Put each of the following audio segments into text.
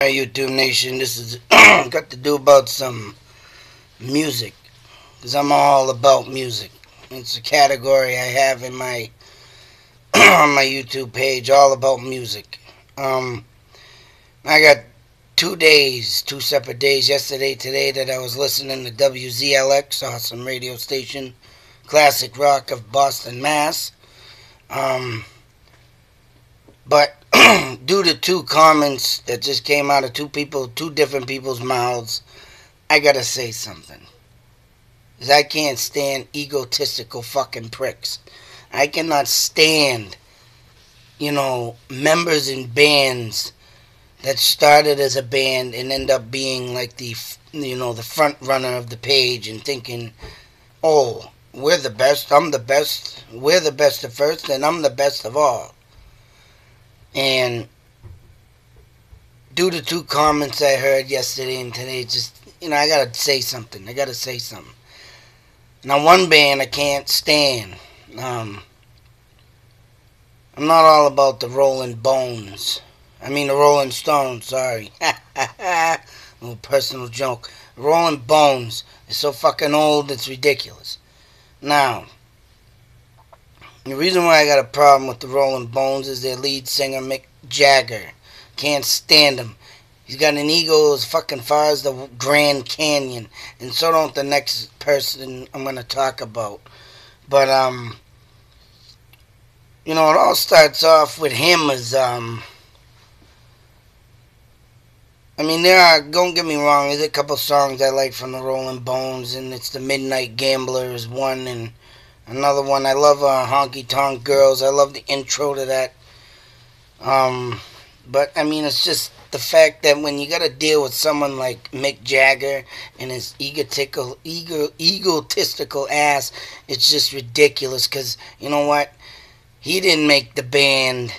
Hey, YouTube Nation, this is got to do about some music, because I'm all about music. It's a category I have in my on my YouTube page, all about music. Um, I got 2 days, two separate days, yesterday, today, that I was listening to WZLX, awesome radio station, classic rock of Boston, Mass. Um, but due to two comments that just came out of two different people's mouths, I gotta say something. 'Cause I can't stand egotistical fucking pricks. I cannot stand, members in bands that started as a band and end up being like the front runner of the page and thinking, oh, we're the best, I'm the best, we're the best at first, and I'm the best of all. And due to two comments I heard yesterday and today, I gotta say something. Now, one band I can't stand. I'm not all about the Rolling Bones. The Rolling Stones, sorry. Little personal joke. Rolling Bones is so fucking old, it's ridiculous. Now, the reason why I got a problem with the Rolling Bones is their lead singer, Mick Jagger. Can't stand him. He's got an ego as fucking far as the Grand Canyon. And so don't the next person I'm going to talk about. But, it all starts off with him as, don't get me wrong, there's a couple songs I like from the Rolling Bones, and it's the Midnight Gambler is one, and another one, I love Honky Tonk Girls. I love the intro to that. But, it's just the fact that when you got to deal with someone like Mick Jagger and his egotistical ass, it's just ridiculous. Because, you know what? He didn't make the band,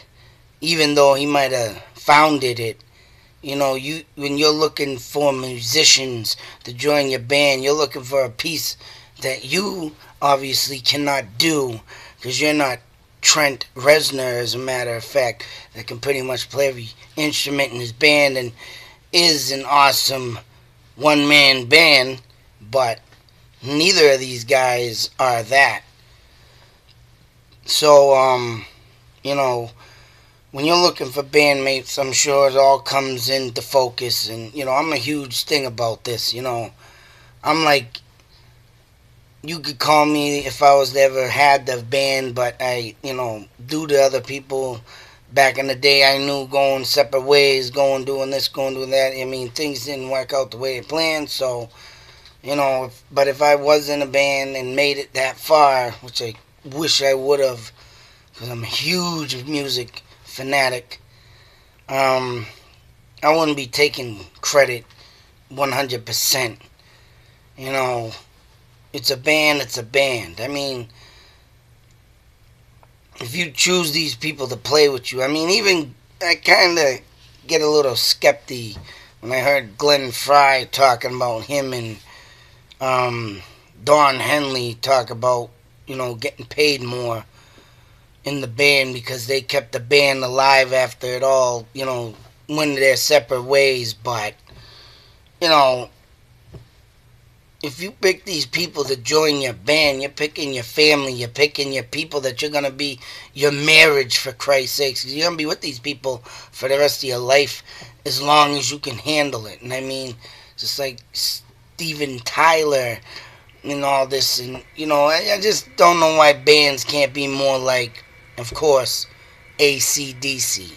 even though he might have founded it. When you're looking for musicians to join your band, you're looking for a piece that you obviously cannot do, because you're not Trent Reznor, as a matter of fact, that can pretty much play every instrument in his band and is an awesome one-man band, but neither of these guys are that. So, when you're looking for bandmates, I'm sure it all comes into focus, and, I'm a huge thing about this, I'm like, you could call me if I was ever had the band, but I, due to other people back in the day, I knew going separate ways, going doing this, going doing that. Things didn't work out the way I planned, so, but if I was in a band and made it that far, which I wish I would have, because I'm a huge music fanatic, I wouldn't be taking credit 100%. It's a band, it's a band. If you choose these people to play with you, even I kind of get a little skeptic when I heard Glenn Fry talking about him and Don Henley talk about, getting paid more in the band because they kept the band alive after it all, went their separate ways. But, if you pick these people to join your band, you're picking your family, you're picking your people that you're going to be your marriage, for Christ's sakes. You're going to be with these people for the rest of your life as long as you can handle it. And just like Steven Tyler and all this. And, I just don't know why bands can't be more like, of course, AC/DC.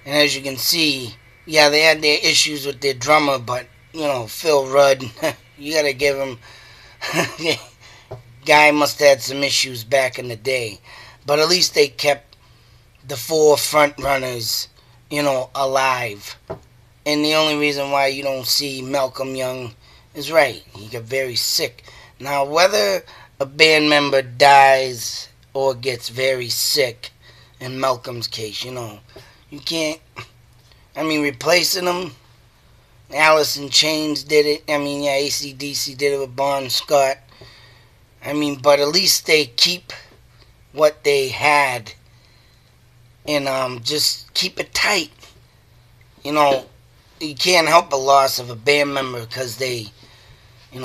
And as you can see, yeah, they had their issues with their drummer, but, Phil Rudd, you gotta give him, guy must have had some issues back in the day. But at least they kept the four front runners, alive. And the only reason why you don't see Malcolm Young is right. He got very sick. Now, whether a band member dies or gets very sick, in Malcolm's case, you can't, replacing them. Alice in Chains did it. AC/DC did it with Bon Scott. But at least they keep what they had and just keep it tight. you can't help a loss of a band member because they,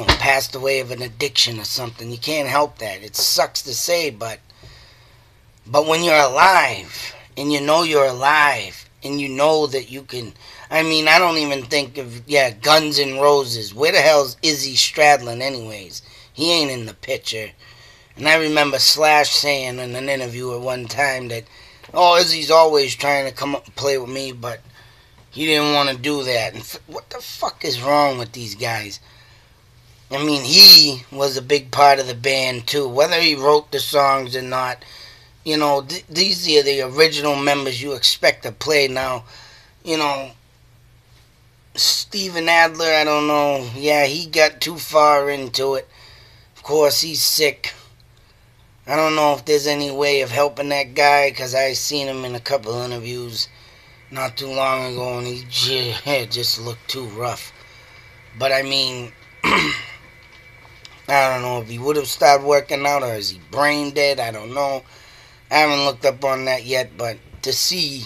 passed away of an addiction or something. You can't help that. It sucks to say, but when you're alive and you know you're alive and you know that you can, I mean, I don't even think of, Guns N' Roses. Where the hell's Izzy Stradlin anyways? He ain't in the picture. And I remember Slash saying in an interview at one time that, Izzy's always trying to come up and play with me, but he didn't want to do that. And what the fuck is wrong with these guys? I mean, he was a big part of the band too. Whether he wrote the songs or not, these are the original members you expect to play now. Steven Adler, I don't know. Yeah, he got too far into it. Of course, he's sick. I don't know if there's any way of helping that guy, because I seen him in a couple interviews not too long ago, and he just looked too rough. But I mean, I don't know if he would have started working out, or is he brain dead? I don't know. I haven't looked up on that yet, but to see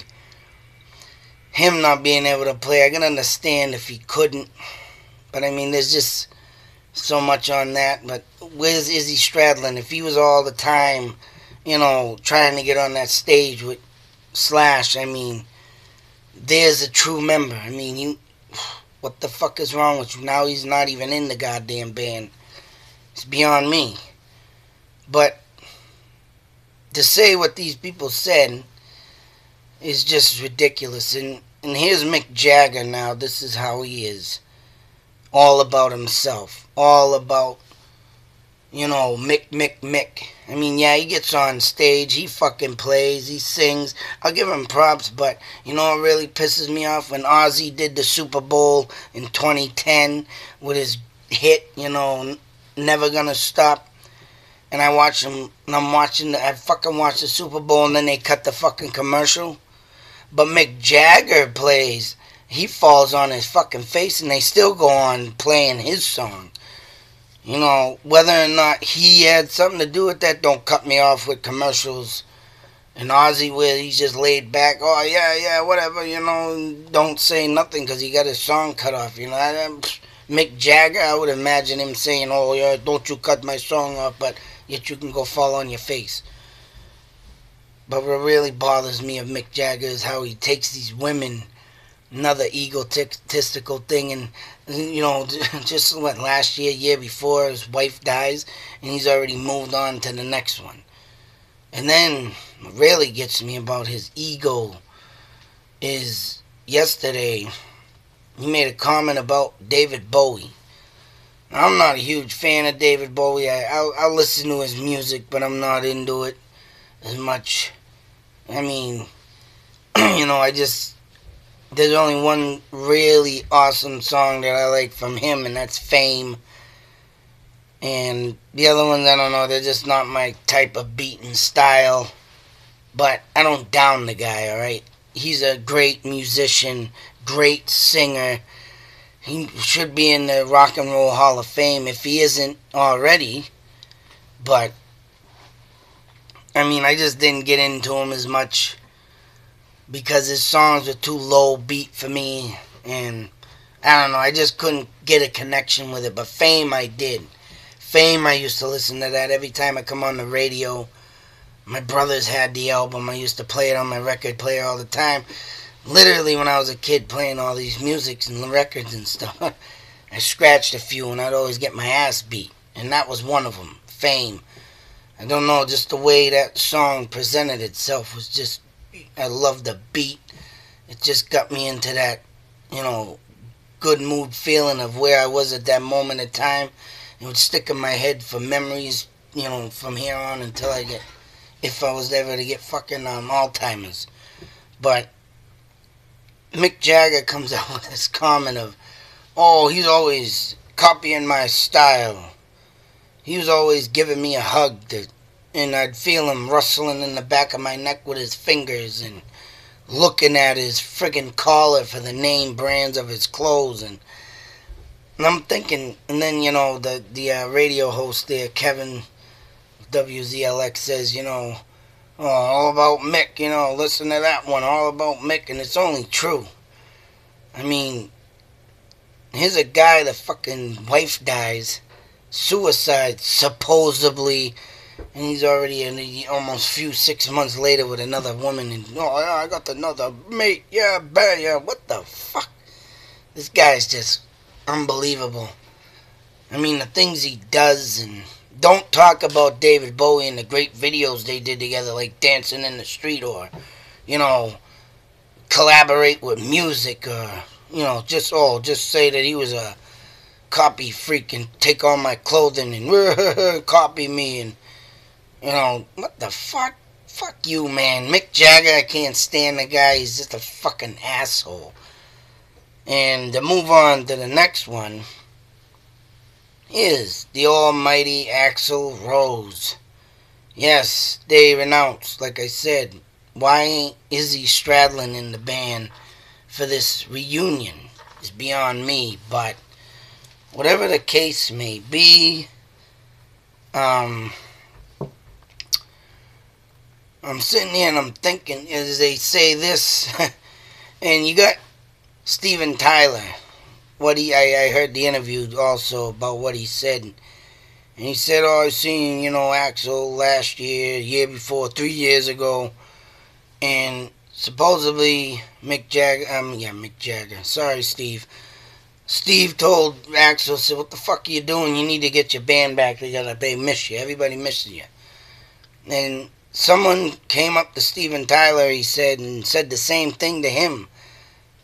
him not being able to play, I can understand if he couldn't. But I mean, there's just so much on that. But where's Izzy Stradlin? If he was all the time, trying to get on that stage with Slash, I mean, there's a true member. I mean, what the fuck is wrong with you? Now he's not even in the goddamn band. It's beyond me. But to say what these people said is just ridiculous. And here's Mick Jagger now. This is how he is. All about himself. All about, Mick. I mean, yeah, he gets on stage. He fucking plays. He sings. I'll give him props. But, what really pisses me off? When Ozzy did the Super Bowl in 2010 with his hit, Never Gonna Stop. And I watch him, and I fucking watch the Super Bowl, and then they cut the fucking commercial. But Mick Jagger plays, he falls on his fucking face, and they still go on playing his song. Whether or not he had something to do with that, don't cut me off with commercials. And Ozzy, where he's just laid back, whatever, don't say nothing because he got his song cut off, Mick Jagger, I would imagine him saying, don't you cut my song off, but yet you can go fall on your face. But what really bothers me of Mick Jagger is how he takes these women, another egotistical thing, and, just last year before, his wife dies, and he's already moved on to the next one. And then, what really gets me about his ego is yesterday, he made a comment about David Bowie. I'm not a huge fan of David Bowie. I'll listen to his music, but I'm not into it as much. I mean, there's only one really awesome song that I like from him, and that's Fame. And the other ones, I don't know, they're just not my type of beat and style. But I don't down the guy, alright? He's a great musician, great singer. He should be in the Rock and Roll Hall of Fame if he isn't already. But, I mean, I just didn't get into him as much because his songs were too low beat for me. And, I don't know, I just couldn't get a connection with it. But Fame, I did. Fame, I used to listen to that every time I come on the radio. My brothers had the album. I used to play it on my record player all the time. Literally, when I was a kid playing all these musics and records and stuff, I scratched a few and I'd always get my ass beat. And that was one of them, Fame. I don't know, just the way that song presented itself was just, I loved the beat. It just got me into that, good mood feeling of where I was at that moment in time. It would stick in my head for memories, from here on until if I was ever to get fucking Alzheimer's. But Mick Jagger comes out with this comment of, he's always copying my style. He was always giving me a hug, and I'd feel him rustling in the back of my neck with his fingers and looking at his friggin' collar for the name brands of his clothes. And I'm thinking, and then, the radio host there, Kevin WZLX, says, all about Mick, listen to that one, all about Mick, and it's only true. I mean, Here's a guy, the fucking wife dies, suicide, supposedly, and he's already almost 6 months later with another woman, and oh yeah, I got another mate, yeah, bad, yeah, what the fuck? This guy's just unbelievable. I mean, the things he does, and don't talk about David Bowie and the great videos they did together, like Dancing in the Street, or, collaborate with music, or, just say that he was a copy freak and take all my clothing and copy me, and, what the fuck? Fuck you, man. Mick Jagger, I can't stand the guy. He's just a fucking asshole. And to move on to the next one is the almighty Axl Rose. Yes, they announced, like I said, why ain't Izzy Stradlin in the band for this reunion is beyond me, but whatever the case may be, I'm sitting here and I'm thinking, as they say this, and you got Steven Tyler. I heard the interview also about what he said, and he said, "Oh, I seen Axl last year before, 3 years ago, and supposedly Mick Jagger. Sorry, Steve. Steve told Axl, said, what the fuck are you doing? You need to get your band back together. They miss you. Everybody misses you." And someone came up to Steven Tyler, he said, and said the same thing to him,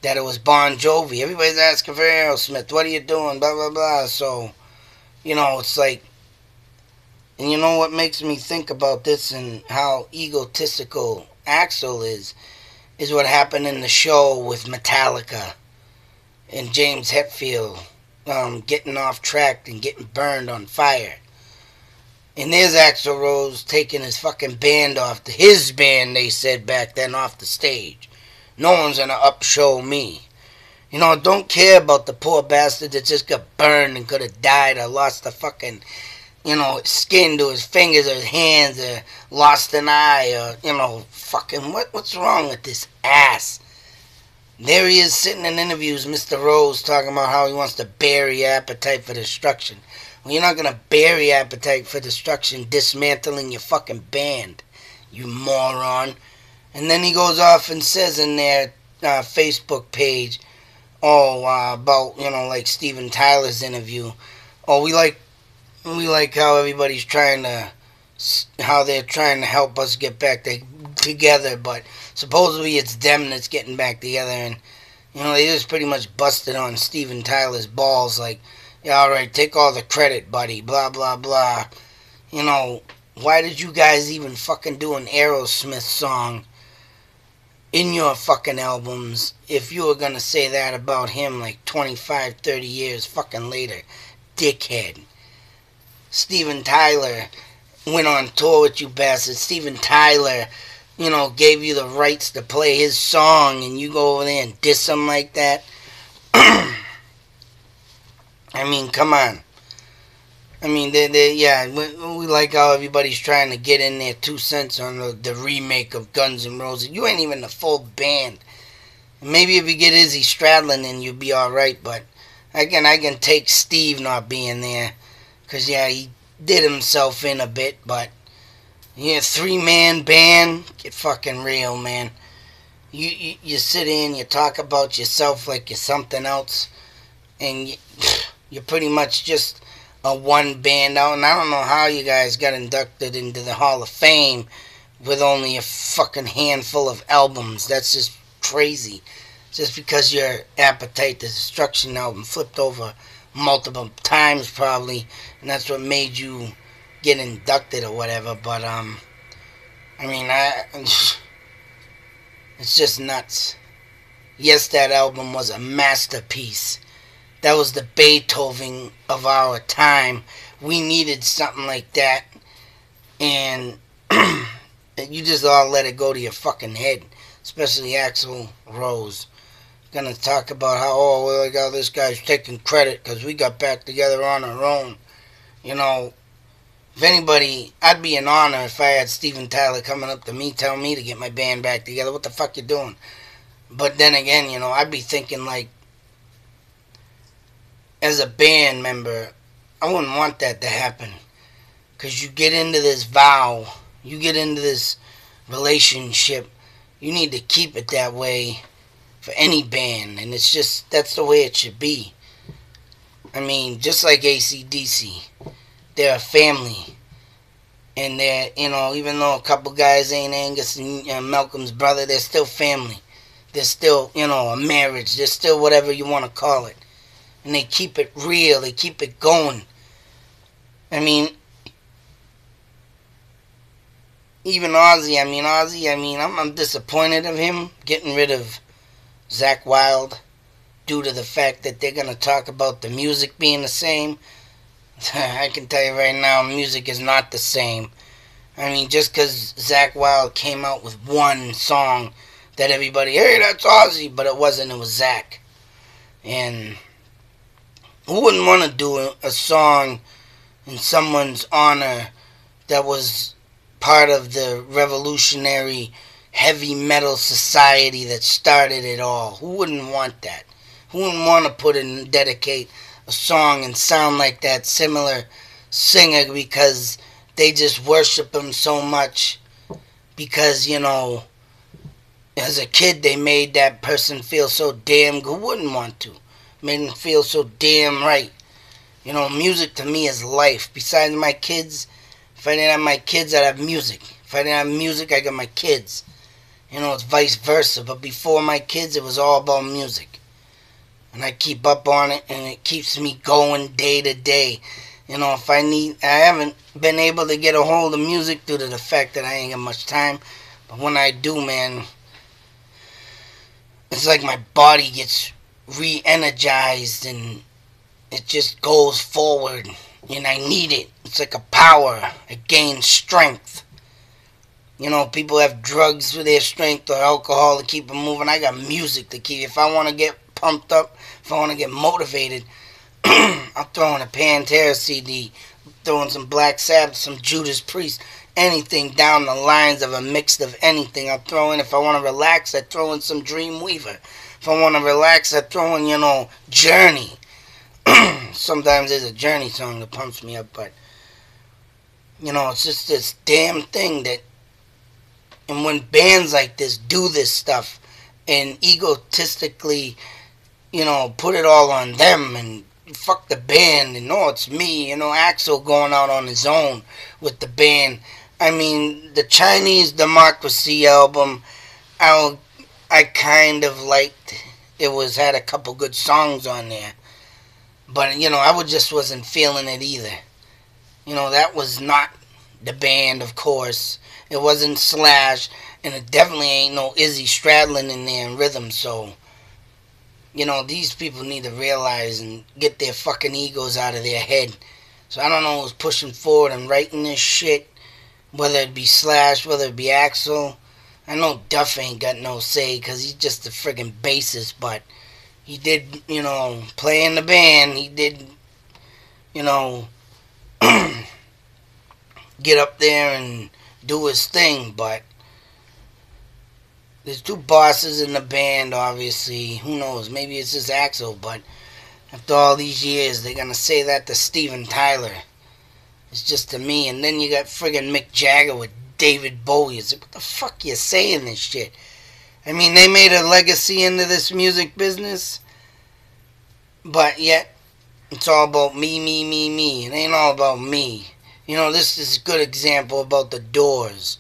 that it was Bon Jovi. Everybody's asking for Aerosmith. What are you doing? Blah, blah, blah. So, it's like, and you know what makes me think about this and how egotistical Axl is what happened in the show with Metallica and James Hetfield getting off track and getting burned on fire. And there's Axl Rose taking his fucking band off, his band, they said back then, off the stage. No one's gonna upshow me. Don't care about the poor bastard that just got burned and could have died or lost the fucking, skin to his fingers or his hands or lost an eye or, fucking, what's wrong with this ass? There he is sitting in interviews, Mr. Rose, talking about how he wants to bury Appetite for Destruction. Well, you're not gonna bury Appetite for Destruction dismantling your fucking band, you moron. And then he goes off and says in their Facebook page, about, like Steven Tyler's interview, we like how everybody's how they're trying to help us get back together, but supposedly it's them that's getting back together, and, they just pretty much busted on Steven Tyler's balls, like, yeah, alright, take all the credit, buddy, blah, blah, blah. Why did you guys even fucking do an Aerosmith song in your fucking albums if you were gonna say that about him like 25, 30 years fucking later? Dickhead. Steven Tyler went on tour with you bastards. Steven Tyler, gave you the rights to play his song, and you go over there and diss him like that? I mean, come on. I mean, we like how everybody's trying to get in their 2 cents on the remake of Guns N' Roses. You ain't even the full band. Maybe if you get Izzy Stradlin in, you'll be alright, but I can take Steve not being there, because, he did himself in a bit, but, 3-man band, get fucking real, man. You sit in, you talk about yourself like you're something else, and you're pretty much just a one band out, and I don't know how you guys got inducted into the Hall of Fame with only a fucking handful of albums. That's just crazy. Just because your Appetite the Destruction album flipped over multiple times probably, and that's what made you get inducted or whatever, but it's just nuts. Yes, that album was a masterpiece. That was the Beethoven of our time. We needed something like that. And you just all let it go to your fucking head. Especially Axl Rose. Gonna talk about how, this guy's taking credit because we got back together on our own. If anybody, I'd be an honor if I had Steven Tyler coming up to me, telling me to get my band back together. What the fuck you doing? But then again, I'd be thinking like, as a band member, I wouldn't want that to happen. Because you get into this vow, you get into this relationship, you need to keep it that way for any band. And it's just, that's the way it should be. I mean, just like AC/DC, they're a family. And they're, even though a couple guys ain't Angus and Malcolm's brother, they're still family. They're still, a marriage. They're still whatever you want to call it. And they keep it real. They keep it going. I mean, even Ozzy, I'm disappointed of him getting rid of Zakk Wylde due to the fact that they're going to talk about the music being the same. I can tell you right now, music is not the same. I mean, just because Zakk Wylde came out with one song that everybody, hey, that's Ozzy, but it wasn't, it was Zakk. And who wouldn't want to do a song in someone's honor that was part of the revolutionary heavy metal society that started it all? Who wouldn't want that? Who wouldn't want to put in, dedicate a song and sound like that similar singer because they just worship him so much? Because, as a kid they made that person feel so damn good. Who wouldn't want to? Made them feel so damn right. Music to me is life. Besides my kids, if I didn't have my kids, I'd have music. If I didn't have music, I got my kids. It's vice versa. But before my kids, it was all about music. And I keep up on it, and it keeps me going day to day. If I haven't been able to get a hold of music due to the fact that I ain't got much time. But when I do, man, it's like my body gets re-energized and it just goes forward. And I need it. It's like a power. I gain strength. People have drugs for their strength or alcohol to keep them moving. I got music to keep. If I want to get pumped up, if I want to get motivated, I'll throw in a Pantera CD, throw in some Black Sabbath, some Judas Priest, anything down the lines of a mix of anything. I'll throw in, if I want to relax, I throw in some Dreamweaver. If I want to relax, I throw in, Journey. Sometimes there's a Journey song that pumps me up, but, it's just this damn thing that, and when bands like this do this stuff and egotistically, put it all on them and fuck the band and it's me, Axl going out on his own with the band. I mean, the Chinese Democracy album, I kind of liked. It had a couple good songs on there. But, I just wasn't feeling it either. That was not the band, of course. It wasn't Slash, and it definitely ain't no Izzy Stradlin in there in rhythm, so, these people need to realize and get their fucking egos out of their head. So I don't know who's pushing forward and writing this shit, whether it be Slash, whether it be Axl. I know Duff ain't got no say, because he's just a friggin' bassist, but he did, play in the band. He did, get up there and do his thing, but there's two bosses in the band, obviously. Who knows? Maybe it's just Axl, but after all these years, they're gonna say that to Steven Tyler. It's just to me. And then you got friggin' Mick Jagger with David Bowie. It's like, what the fuck you saying this shit? I mean, they made a legacy into this music business, but yet it's all about me, me, me, me. It ain't all about me. This is a good example about the Doors.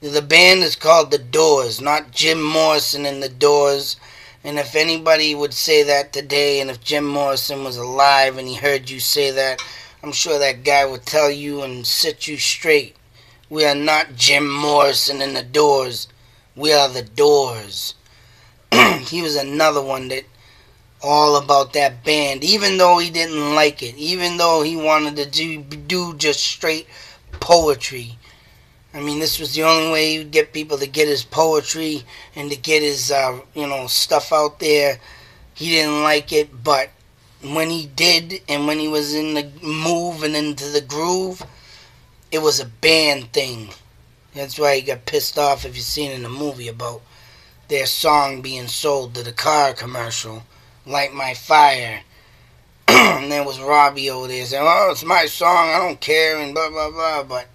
The band is called The Doors, not Jim Morrison and The Doors. And if anybody would say that today, and if Jim Morrison was alive and he heard you say that, I'm sure that guy would tell you and set you straight. We are not Jim Morrison and The Doors. We are The Doors. He was another one that all about that band, even though he didn't like it, even though he wanted to do just straight poetry. I mean, this was the only way he'd get people to get his poetry and to get his, stuff out there. He didn't like it, but when he did, and when he was in the move and into the groove, it was a band thing. That's why he got pissed off, if you've seen in the movie, about their song being sold to the car commercial, Light My Fire. And there was Robbie over there saying, "Oh, it's my song. I don't care," and blah blah blah. But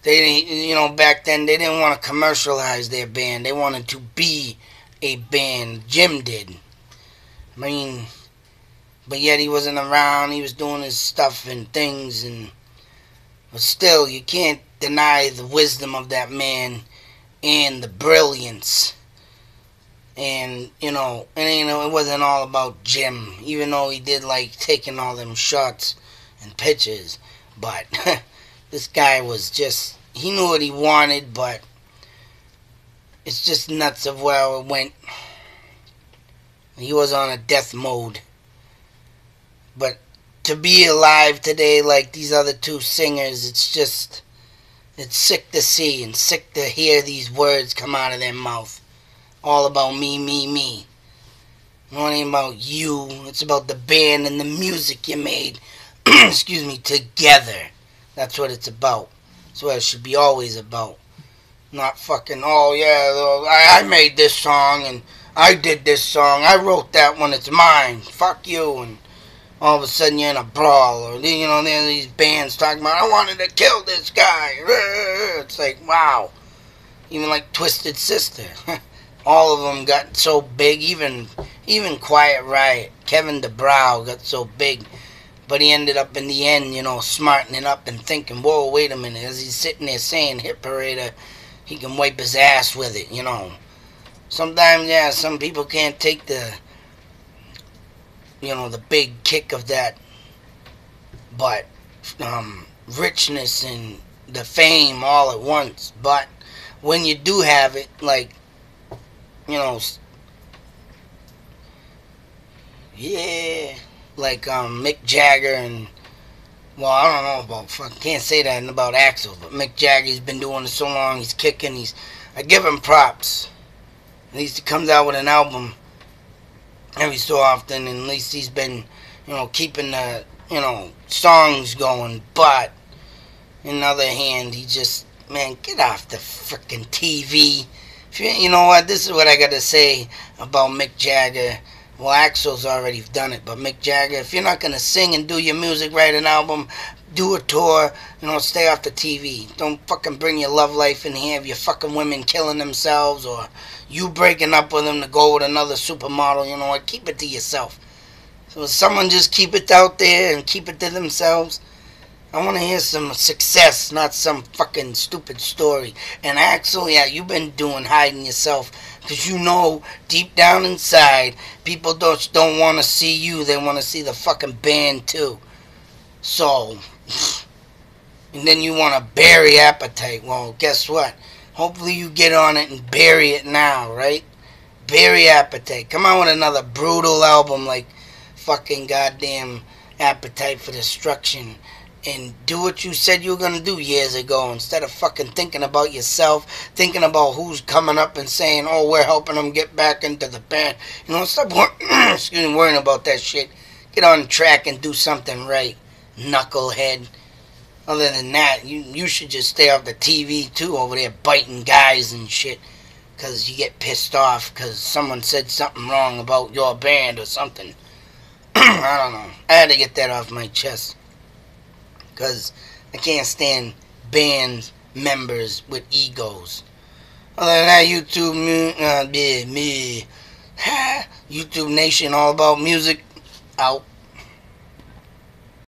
they didn't, back then they didn't want to commercialize their band. They wanted to be a band. Jim did. I mean, but yet he wasn't around. He was doing his stuff and things, but still, you can't deny the wisdom of that man and the brilliance. And it wasn't all about Jim, even though he did like taking all them shots and pitches. But this guy was he knew what he wanted, but it's just nuts of where it went. He was on a death mode. But to be alive today like these other two singers, it's sick to see and sick to hear these words come out of their mouth. All about me, me, me. It ain't about you. It's about the band and the music you made. Excuse me, together. That's what it's about. That's what it should be always about. Not fucking, oh yeah, I made this song and I did this song. I wrote that one. It's mine. Fuck you. And all of a sudden you're in a brawl. Or, there are these bands talking about, I wanted to kill this guy. It's like, wow. Even like Twisted Sister. All of them got so big, even Quiet Riot. Kevin DeBrow got so big, but he ended up in the end, smartening up and thinking, whoa, wait a minute, as he's sitting there saying Hit Parader, he can wipe his ass with it, Sometimes, some people can't take the big kick of that, but richness and the fame all at once. But when you do have it, like, like Mick Jagger and, well, I don't know about, can't say that about Axl, but Mick Jagger's been doing it so long, he's kicking, I give him props. At least he comes out with an album every so often, and at least he's been, keeping the, songs going. But, on the other hand, he just, man, get off the frickin' TV. You know what? This is what I got to say about Mick Jagger. Well, Axl's already done it, but Mick Jagger, if you're not going to sing and do your music, write an album, do a tour, stay off the TV. Don't fucking bring your love life in here of your fucking women killing themselves or you breaking up with them to go with another supermodel. You know what? Keep it to yourself. So someone just keep it out there and keep it to themselves. I want to hear some success, not some fucking stupid story. And Axl, yeah, you've been hiding yourself. Because deep down inside, people don't want to see you. They want to see the fucking band too. So, and then you want to bury Appetite. Well, guess what? Hopefully you get on it and bury it now, right? Bury Appetite. Come on with another brutal album like fucking goddamn Appetite for Destruction. And do what you said you were going to do years ago instead of fucking thinking about yourself, thinking about who's coming up and saying, oh, we're helping them get back into the band. Stop worrying about that shit. Get on track and do something right, knucklehead. Other than that, you should just stay off the TV too over there biting guys and shit because you get pissed off because someone said something wrong about your band or something. I don't know. I had to get that off my chest. Because I can't stand band members with egos. Other than that, YouTube Nation, all about music, out.